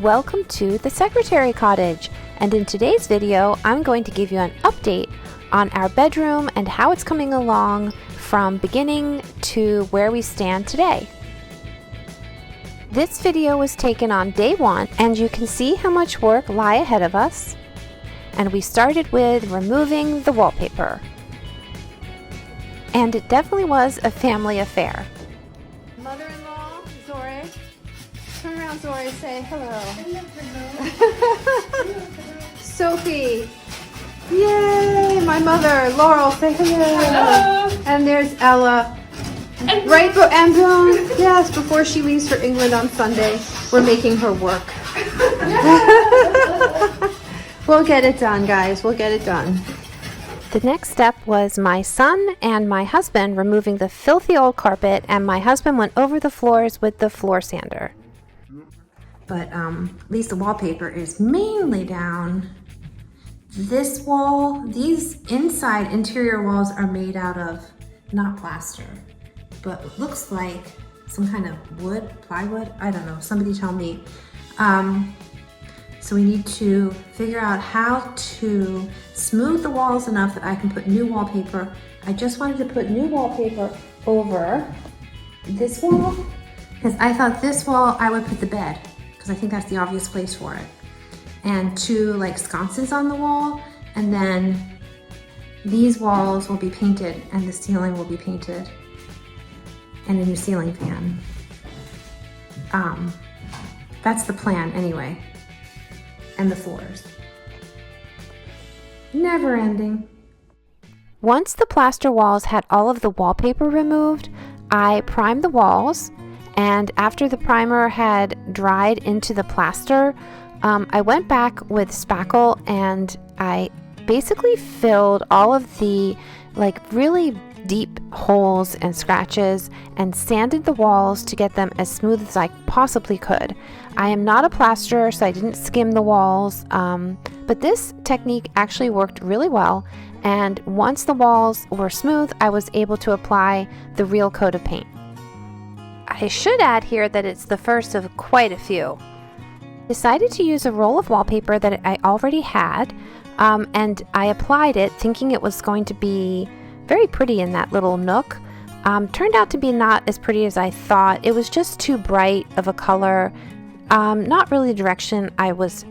Welcome to the Secretary Cottage, and in today's video I'm going to give you an update on our bedroom and how it's coming along from beginning to where we stand today. This video was taken on day one, and you can see how much work lie ahead of us. And we started with removing the wallpaper. And it definitely was a family affair. Mother-in-law, Zore. Turn around, Zore, say hello. Sophie. Yay! My mother, Laurel, say hello. And there's Ella. Right, and yes, before she leaves for England on Sunday, we're making her work. We'll get it done, guys. We'll get it done. The next step was my son and my husband removing the filthy old carpet, and my husband went over the floors with the floor sander. But at least the wallpaper is mainly down. This wall, these inside interior walls are made out of not plaster, but it looks like some kind of wood, plywood, I don't know, somebody tell me. So we need to figure out how to smooth the walls enough that I can put new wallpaper. I just wanted to put new wallpaper over this wall because I thought this wall I would put the bed because I think that's the obvious place for it. And two like sconces on the wall, and then these walls will be painted and the ceiling will be painted and a new ceiling fan. That's the plan anyway. And the floors. Never ending. Once the plaster walls had all of the wallpaper removed, I primed the walls, and after the primer had dried into the plaster, I went back with spackle and I basically filled all of the really deep holes and scratches and sanded the walls to get them as smooth as I possibly could. I am not a plasterer, so I didn't skim the walls, but this technique actually worked really well, and once the walls were smooth, I was able to apply the real coat of paint. I should add here that it's the first of quite a few. I decided to use a roll of wallpaper that I already had, and I applied it thinking it was going to be very pretty in that little nook. Turned out to be not as pretty as I thought. It was just too bright of a color, not really the direction I was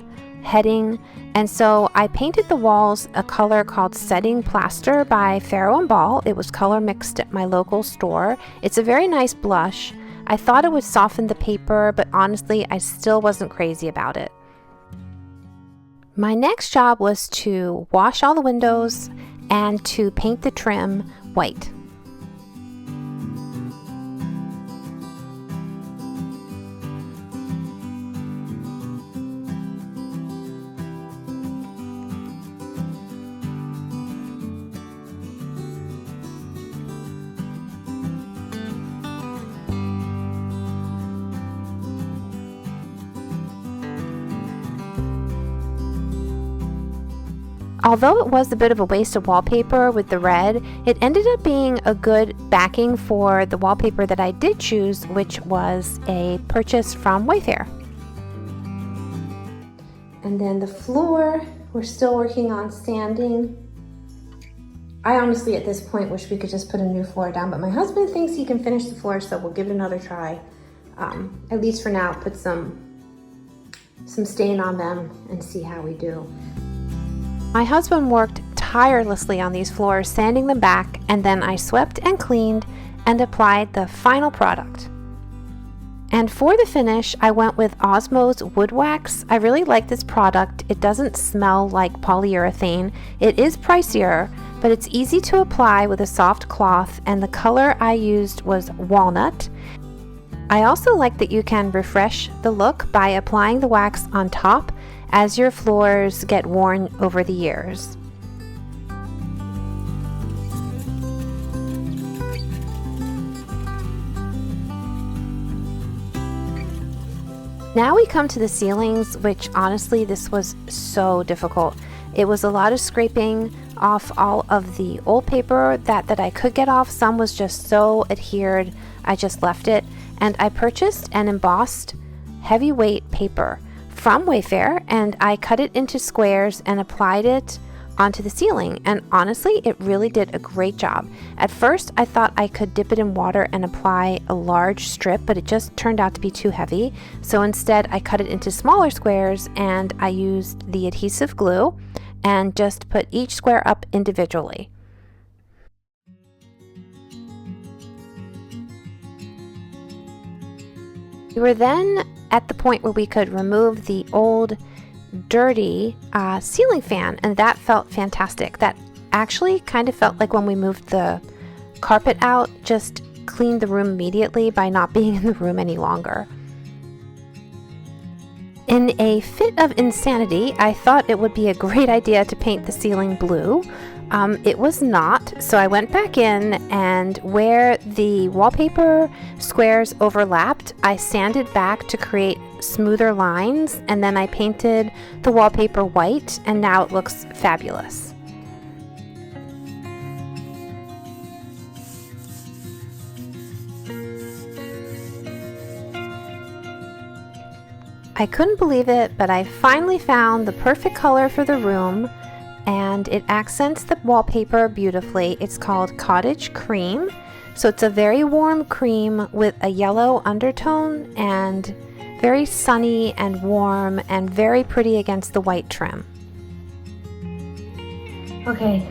heading, and so I painted the walls a color called Setting Plaster by Farrow and Ball. It was color mixed at my local store. It's a very nice blush. I thought it would soften the paper, but honestly I still wasn't crazy about it. My next job was to wash all the windows and to paint the trim white. Although it was a bit of a waste of wallpaper with the red, it ended up being a good backing for the wallpaper that I did choose, which was a purchase from Wayfair. And then the floor, we're still working on sanding. I honestly at this point wish we could just put a new floor down, but my husband thinks he can finish the floor, so we'll give it another try. At least for now, put some stain on them and see how we do. My husband worked tirelessly on these floors, sanding them back, and then I swept and cleaned and applied the final product. And for the finish, I went with Osmo's wood wax. I really like this product. It doesn't smell like polyurethane. It is pricier, but it's easy to apply with a soft cloth, and the color I used was walnut. I also like that you can refresh the look by applying the wax on top as your floors get worn over the years. Now we come to the ceilings, which honestly this was so difficult. It was a lot of scraping off all of the old paper that I could get off. Some was just so adhered, I just left it. And I purchased an embossed heavyweight paper from Wayfair, and I cut it into squares and applied it onto the ceiling, and honestly it really did a great job. At first I thought I could dip it in water and apply a large strip, but it just turned out to be too heavy, so instead I cut it into smaller squares and I used the adhesive glue and just put each square up individually. We were then at the point where we could remove the old dirty ceiling fan, and that felt fantastic. That actually kind of felt like when we moved the carpet out, just cleaned the room immediately by not being in the room any longer. In a fit of insanity, I thought it would be a great idea to paint the ceiling blue. It was not, so I went back in, and where the wallpaper squares overlapped, I sanded back to create smoother lines, and then I painted the wallpaper white, and now it looks fabulous. I couldn't believe it, but I finally found the perfect color for the room, and it accents the wallpaper beautifully. It's called Cottage Cream, so it's a very warm cream with a yellow undertone, and very sunny and warm and very pretty against the white trim. Okay,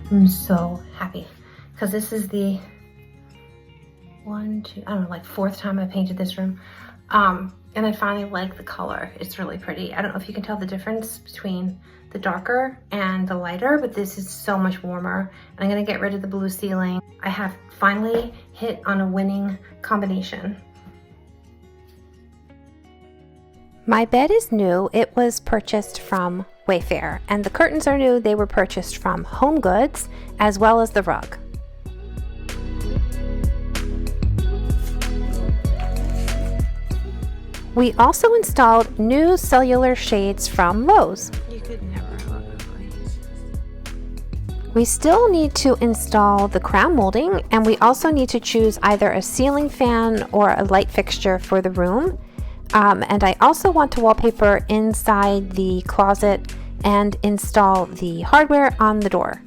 I'm so happy because this is the fourth time I painted this room. And I finally like the color. It's really pretty. I don't know if you can tell the difference between the darker and the lighter, but this is so much warmer. And I'm gonna get rid of the blue ceiling. I have finally hit on a winning combination. My bed is new. It was purchased from Wayfair, and the curtains are new. They were purchased from Home Goods, as well as the rug. We also installed new cellular shades from Lowe's. You could never look ugly. We still need to install the crown molding, and we also need to choose either a ceiling fan or a light fixture for the room. And I also want to wallpaper inside the closet and install the hardware on the door.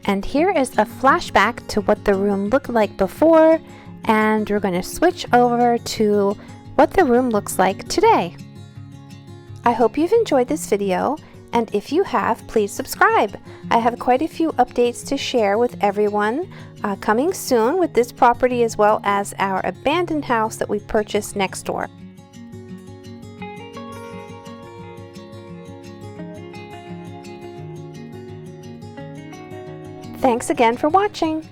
And here is a flashback to what the room looked like before, and we're going to switch over to what the room looks like today. I hope you've enjoyed this video, and if you have, please subscribe. I have quite a few updates to share with everyone coming soon with this property, as well as our abandoned house that we purchased next door. Thanks again for watching.